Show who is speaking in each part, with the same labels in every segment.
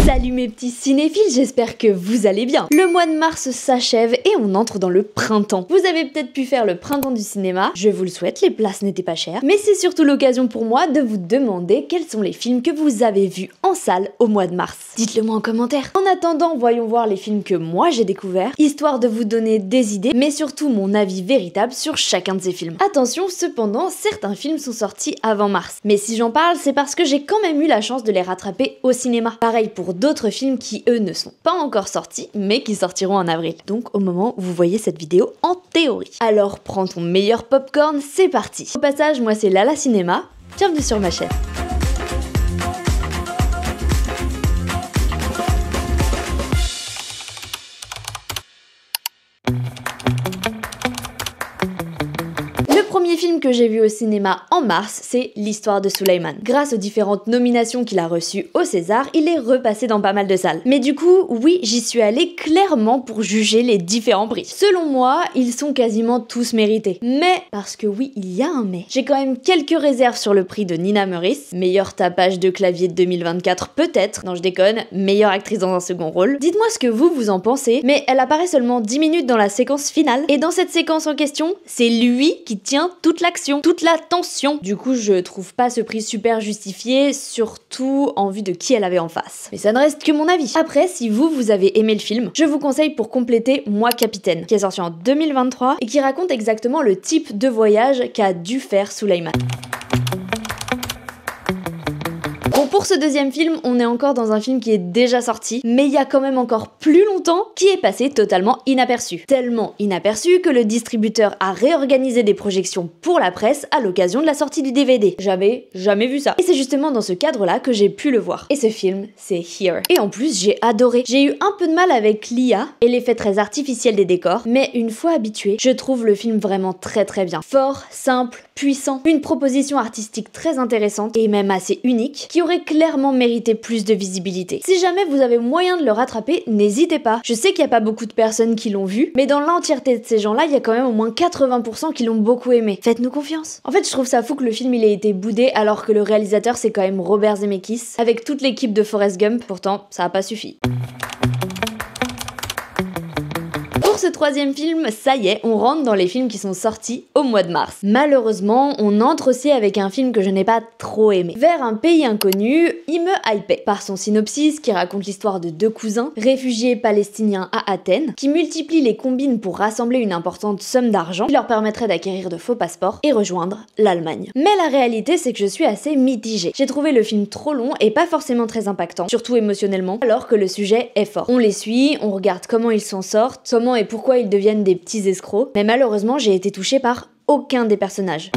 Speaker 1: Salut mes petits cinéphiles, j'espère que vous allez bien. Le mois de mars s'achève et on entre dans le printemps. Vous avez peut-être pu faire le printemps du cinéma, je vous le souhaite, les places n'étaient pas chères. Mais c'est surtout l'occasion pour moi de vous demander quels sont les films que vous avez vus en salle au mois de mars. Dites-le moi en commentaire. En attendant, voyons voir les films que moi j'ai découverts, histoire de vous donner des idées, mais surtout mon avis véritable sur chacun de ces films. Attention, cependant, certains films sont sortis avant mars. Mais si j'en parle, c'est parce que j'ai quand même eu la chance de les rattraper au cinéma. Pareil pour d'autres films qui, eux, ne sont pas encore sortis, mais qui sortiront en avril. Donc au moment où vous voyez cette vidéo, en théorie. Alors prends ton meilleur popcorn, c'est parti. Au passage, moi c'est Lala Cinéma, bienvenue sur ma chaîne. Le premier film que j'ai vu au cinéma en mars, c'est L'Histoire de Sulaiman. Grâce aux différentes nominations qu'il a reçues au César, il est repassé dans pas mal de salles. Mais du coup, oui, j'y suis allée clairement pour juger les différents prix. Selon moi, ils sont quasiment tous mérités. Mais, parce que oui, il y a un mais, j'ai quand même quelques réserves sur le prix de Nina Meurice, meilleur tapage de clavier de 2024 peut-être, non je déconne, meilleure actrice dans un second rôle. Dites-moi ce que vous en pensez, mais elle apparaît seulement 10 minutes dans la séquence finale, et dans cette séquence en question, c'est lui qui tient toute l'action, toute la tension. Du coup, je trouve pas ce prix super justifié, surtout en vue de qui elle avait en face. Mais ça ne reste que mon avis. Après, si vous avez aimé le film, je vous conseille pour compléter Moi Capitaine, qui est sorti en 2023 et qui raconte exactement le type de voyage qu'a dû faire Sulaiman. Bon, pour ce deuxième film, on est encore dans un film qui est déjà sorti, mais il y a quand même encore plus longtemps, qui est passé totalement inaperçu. Tellement inaperçu que le distributeur a réorganisé des projections pour la presse à l'occasion de la sortie du DVD. J'avais jamais vu ça. Et c'est justement dans ce cadre-là que j'ai pu le voir. Et ce film, c'est Here. Et en plus, j'ai adoré. J'ai eu un peu de mal avec l'IA et l'effet très artificiel des décors, mais une fois habitué, je trouve le film vraiment très bien. Fort, simple, puissant, une proposition artistique très intéressante et même assez unique, qui aurait clairement mérité plus de visibilité. Si jamais vous avez moyen de le rattraper, n'hésitez pas. Je sais qu'il n'y a pas beaucoup de personnes qui l'ont vu, mais dans l'entièreté de ces gens-là, il y a quand même au moins 80% qui l'ont beaucoup aimé. Faites-nous confiance. En fait, je trouve ça fou que le film il ait été boudé alors que le réalisateur c'est quand même Robert Zemeckis, avec toute l'équipe de Forrest Gump, pourtant ça a pas suffi. Pour ce troisième film, ça y est, on rentre dans les films qui sont sortis au mois de mars. Malheureusement, on entre aussi avec un film que je n'ai pas trop aimé. Vers un pays inconnu, il me hypait. Par son synopsis qui raconte l'histoire de deux cousins, réfugiés palestiniens à Athènes, qui multiplient les combines pour rassembler une importante somme d'argent qui leur permettrait d'acquérir de faux passeports et rejoindre l'Allemagne. Mais la réalité, c'est que je suis assez mitigée. J'ai trouvé le film trop long et pas forcément très impactant, surtout émotionnellement, alors que le sujet est fort. On les suit, on regarde comment ils s'en sortent, comment et pourquoi ils deviennent des petits escrocs, mais malheureusement j'ai été touchée par aucun des personnages.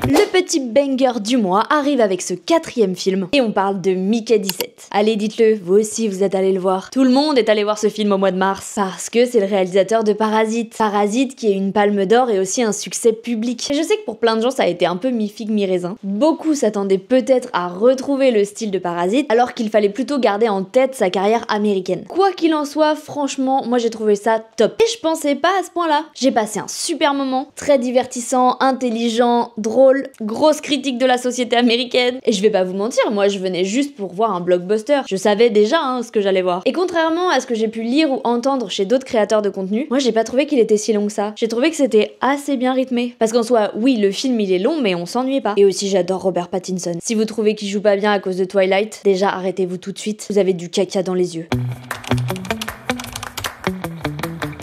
Speaker 1: Le petit banger du mois arrive avec ce quatrième film et on parle de Mickey 17. Allez, dites-le, vous aussi vous êtes allés le voir. Tout le monde est allé voir ce film au mois de mars parce que c'est le réalisateur de Parasite. Parasite qui est une palme d'or et aussi un succès public. Et je sais que pour plein de gens ça a été un peu mi-figue mi-raisin. Beaucoup s'attendaient peut-être à retrouver le style de Parasite alors qu'il fallait plutôt garder en tête sa carrière américaine. Quoi qu'il en soit, franchement, moi j'ai trouvé ça top. Et je pensais pas à ce point-là. J'ai passé un super moment, très divertissant, intelligent, drôle, grosse critique de la société américaine. Et je vais pas vous mentir, moi je venais juste pour voir un blockbuster. Je savais déjà ce que j'allais voir. Et contrairement à ce que j'ai pu lire ou entendre chez d'autres créateurs de contenu, moi j'ai pas trouvé qu'il était si long que ça. J'ai trouvé que c'était assez bien rythmé. Parce qu'en soi, oui, le film il est long, mais on s'ennuie pas. Et aussi j'adore Robert Pattinson. Si vous trouvez qu'il joue pas bien à cause de Twilight, déjà arrêtez-vous tout de suite. Vous avez du caca dans les yeux.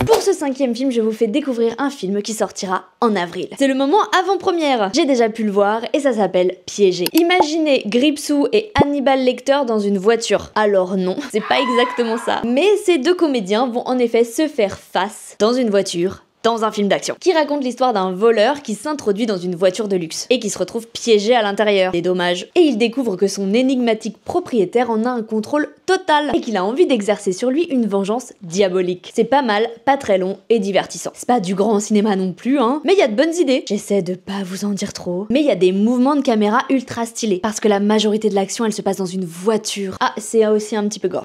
Speaker 1: Pour ce cinquième film, je vous fais découvrir un film qui sortira en avril. C'est le moment avant-première. J'ai déjà pu le voir et ça s'appelle Piégé. Imaginez Gripsou et Hannibal Lecter dans une voiture. Alors non, c'est pas exactement ça. Mais ces deux comédiens vont en effet se faire face dans une voiture dans un film d'action, qui raconte l'histoire d'un voleur qui s'introduit dans une voiture de luxe et qui se retrouve piégé à l'intérieur. Des dommages. Et il découvre que son énigmatique propriétaire en a un contrôle total et qu'il a envie d'exercer sur lui une vengeance diabolique. C'est pas mal, pas très long et divertissant. C'est pas du grand cinéma non plus, mais il y a de bonnes idées. J'essaie de pas vous en dire trop, mais il y a des mouvements de caméra ultra stylés parce que la majorité de l'action elle se passe dans une voiture. Ah, c'est aussi un petit peu gore.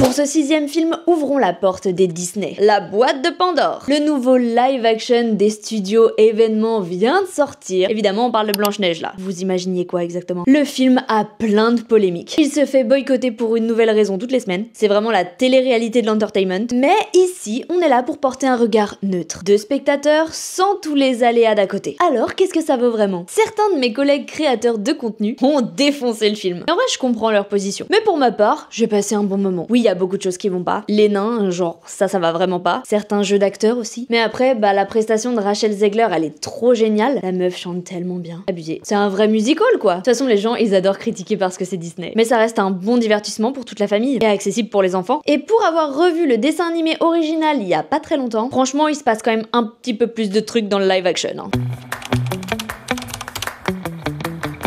Speaker 1: Pour ce 6e film, ouvrons la porte des Disney. La boîte de Pandore. Le nouveau live-action des studios événements vient de sortir. Évidemment, on parle de Blanche-Neige là. Vous imaginiez quoi exactement? Le film a plein de polémiques. Il se fait boycotter pour une nouvelle raison toutes les semaines. C'est vraiment la télé-réalité de l'entertainment. Mais ici, on est là pour porter un regard neutre. De spectateurs sans tous les aléas d'à côté. Alors, qu'est-ce que ça vaut vraiment? Certains de mes collègues créateurs de contenu ont défoncé le film. En vrai, je comprends leur position. Mais pour ma part, j'ai passé un bon moment. Oui, il y a beaucoup de choses qui vont pas. Les nains, genre, ça va vraiment pas. Certains jeux d'acteurs aussi. Mais après, la prestation de Rachel Zegler, elle est trop géniale. La meuf chante tellement bien. Abusé. C'est un vrai musical, quoi. De toute façon, les gens, ils adorent critiquer parce que c'est Disney. Mais ça reste un bon divertissement pour toute la famille. Et accessible pour les enfants. Et pour avoir revu le dessin animé original il y a pas très longtemps, franchement, il se passe quand même un petit peu plus de trucs dans le live action, hein.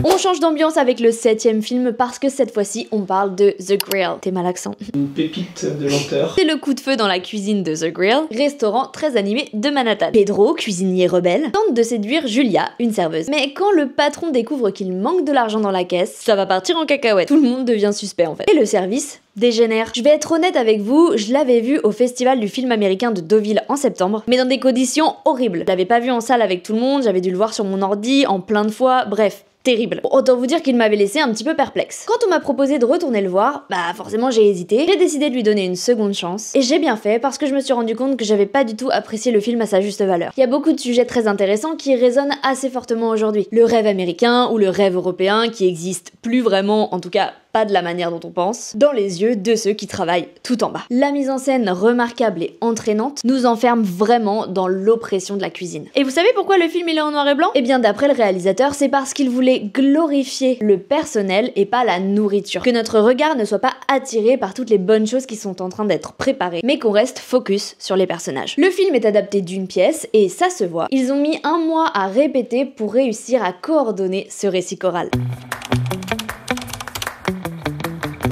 Speaker 1: On change d'ambiance avec le 7e film parce que cette fois-ci, on parle de The Grill. T'es mal accent.
Speaker 2: Une pépite de lenteur.
Speaker 1: C'est le coup de feu dans la cuisine de The Grill, restaurant très animé de Manhattan. Pedro, cuisinier rebelle, tente de séduire Julia, une serveuse. Mais quand le patron découvre qu'il manque de l'argent dans la caisse, ça va partir en cacahuète. Tout le monde devient suspect en fait. Et le service dégénère. Je vais être honnête avec vous, je l'avais vu au festival du film américain de Deauville en septembre, mais dans des conditions horribles. Je l'avais pas vu en salle avec tout le monde, j'avais dû le voir sur mon ordi en plein de fois, bref. Terrible. Bon, autant vous dire qu'il m'avait laissé un petit peu perplexe. Quand on m'a proposé de retourner le voir, forcément j'ai hésité. J'ai décidé de lui donner une seconde chance. Et j'ai bien fait parce que je me suis rendu compte que j'avais pas du tout apprécié le film à sa juste valeur. Il y a beaucoup de sujets très intéressants qui résonnent assez fortement aujourd'hui. Le rêve américain ou le rêve européen qui existe plus vraiment, en tout cas pas de la manière dont on pense, dans les yeux de ceux qui travaillent tout en bas. La mise en scène remarquable et entraînante nous enferme vraiment dans l'oppression de la cuisine. Et vous savez pourquoi le film il est en noir et blanc? Eh bien d'après le réalisateur, c'est parce qu'il voulait glorifier le personnel et pas la nourriture. Que notre regard ne soit pas attiré par toutes les bonnes choses qui sont en train d'être préparées, mais qu'on reste focus sur les personnages. Le film est adapté d'une pièce et ça se voit. Ils ont mis 1 mois à répéter pour réussir à coordonner ce récit choral.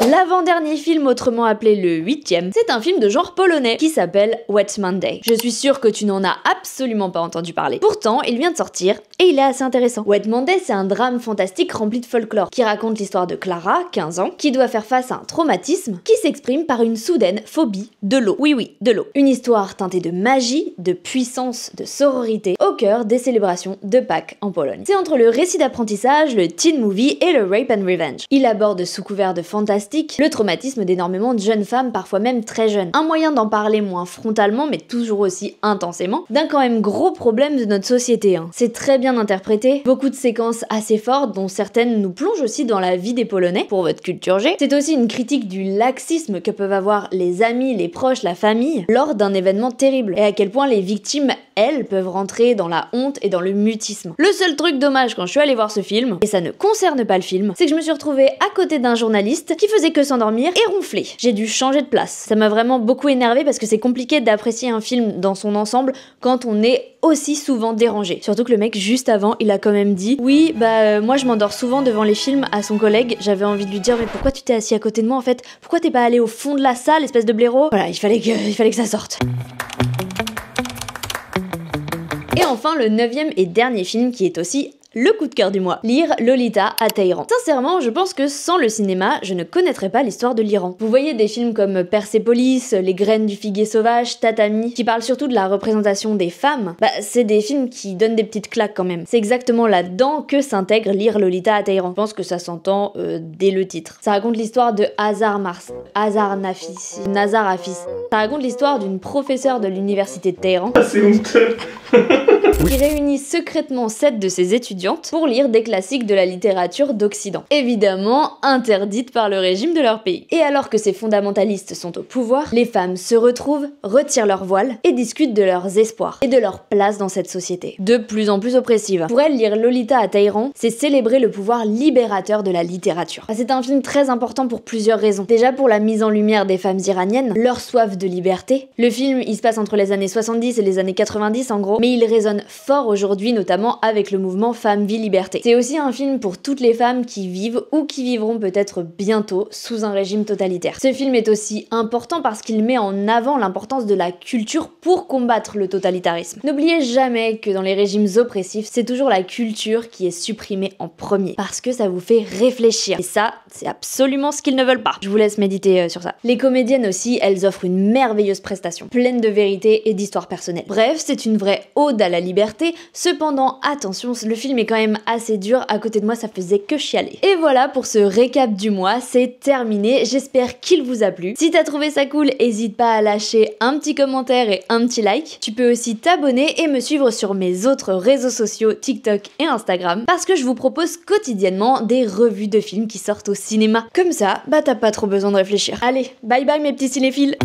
Speaker 1: L'avant-dernier film, autrement appelé le 8e, c'est un film de genre polonais qui s'appelle Wet Monday. Je suis sûre que tu n'en as absolument pas entendu parler. Pourtant, il vient de sortir et il est assez intéressant. Wet Monday, c'est un drame fantastique rempli de folklore qui raconte l'histoire de Clara, 15 ans, qui doit faire face à un traumatisme qui s'exprime par une soudaine phobie de l'eau. Oui, de l'eau. Une histoire teintée de magie, de puissance, de sororité, au cœur des célébrations de Pâques en Pologne. C'est entre le récit d'apprentissage, le teen movie et le rape and revenge. Il aborde sous couvert de fantastique le traumatisme d'énormément de jeunes femmes, parfois même très jeunes. Un moyen d'en parler moins frontalement, mais toujours aussi intensément, d'un quand même gros problème de notre société. C'est très bien interprété, beaucoup de séquences assez fortes, dont certaines nous plongent aussi dans la vie des Polonais, pour votre culture G. C'est aussi une critique du laxisme que peuvent avoir les amis, les proches, la famille, lors d'un événement terrible, et à quel point les victimes, elles, peuvent rentrer dans la honte et dans le mutisme. Le seul truc dommage quand je suis allée voir ce film, et ça ne concerne pas le film, c'est que je me suis retrouvée à côté d'un journaliste qui faisait que s'endormir et ronfler. J'ai dû changer de place. Ça m'a vraiment beaucoup énervée parce que c'est compliqué d'apprécier un film dans son ensemble quand on est aussi souvent dérangé. Surtout que le mec, juste avant, il a quand même dit « Oui, moi je m'endors souvent devant les films » à son collègue. J'avais envie de lui dire « Mais pourquoi tu t'es assis à côté de moi en fait? Pourquoi t'es pas allé au fond de la salle, espèce de blaireau ?» Voilà, il fallait que ça sorte. Et enfin, le 9e et dernier film qui est aussi le coup de cœur du mois, lire Lolita à Téhéran. Sincèrement, je pense que sans le cinéma, je ne connaîtrais pas l'histoire de l'Iran. Vous voyez des films comme Persépolis, Les graines du figuier sauvage, Tatami, qui parlent surtout de la représentation des femmes, c'est des films qui donnent des petites claques quand même. C'est exactement là-dedans que s'intègre lire Lolita à Téhéran. Je pense que ça s'entend dès le titre. Ça raconte l'histoire de Nazar Hafiz. Ça raconte l'histoire d'une professeure de l'université de Téhéran.
Speaker 2: C'est honteux.
Speaker 1: Qui réunit secrètement 7 de ses étudiantes pour lire des classiques de la littérature d'Occident. Évidemment interdites par le régime de leur pays. Et alors que ces fondamentalistes sont au pouvoir, les femmes se retrouvent, retirent leur voile et discutent de leurs espoirs et de leur place dans cette société, de plus en plus oppressive. Pour elles, lire Lolita à Téhéran, c'est célébrer le pouvoir libérateur de la littérature. C'est un film très important pour plusieurs raisons. Déjà pour la mise en lumière des femmes iraniennes, leur soif de liberté. Le film, il se passe entre les années 70 et les années 90 en gros, mais il résonne fort aujourd'hui, notamment avec le mouvement Femmes, Vie, Liberté. C'est aussi un film pour toutes les femmes qui vivent ou qui vivront peut-être bientôt sous un régime totalitaire. Ce film est aussi important parce qu'il met en avant l'importance de la culture pour combattre le totalitarisme. N'oubliez jamais que dans les régimes oppressifs, c'est toujours la culture qui est supprimée en premier, parce que ça vous fait réfléchir. Et ça, c'est absolument ce qu'ils ne veulent pas. Je vous laisse méditer sur ça. Les comédiennes aussi, elles offrent une merveilleuse prestation, pleine de vérité et d'histoires personnelles. Bref, c'est une vraie ode à la liberté. Cependant, attention, le film est quand même assez dur. À côté de moi, ça faisait que chialer. Et voilà pour ce récap du mois, c'est terminé. J'espère qu'il vous a plu. Si t'as trouvé ça cool, n'hésite pas à lâcher un petit commentaire et un petit like. Tu peux aussi t'abonner et me suivre sur mes autres réseaux sociaux, TikTok et Instagram, parce que je vous propose quotidiennement des revues de films qui sortent au cinéma. Comme ça, bah t'as pas trop besoin de réfléchir. Allez, bye bye mes petits cinéphiles.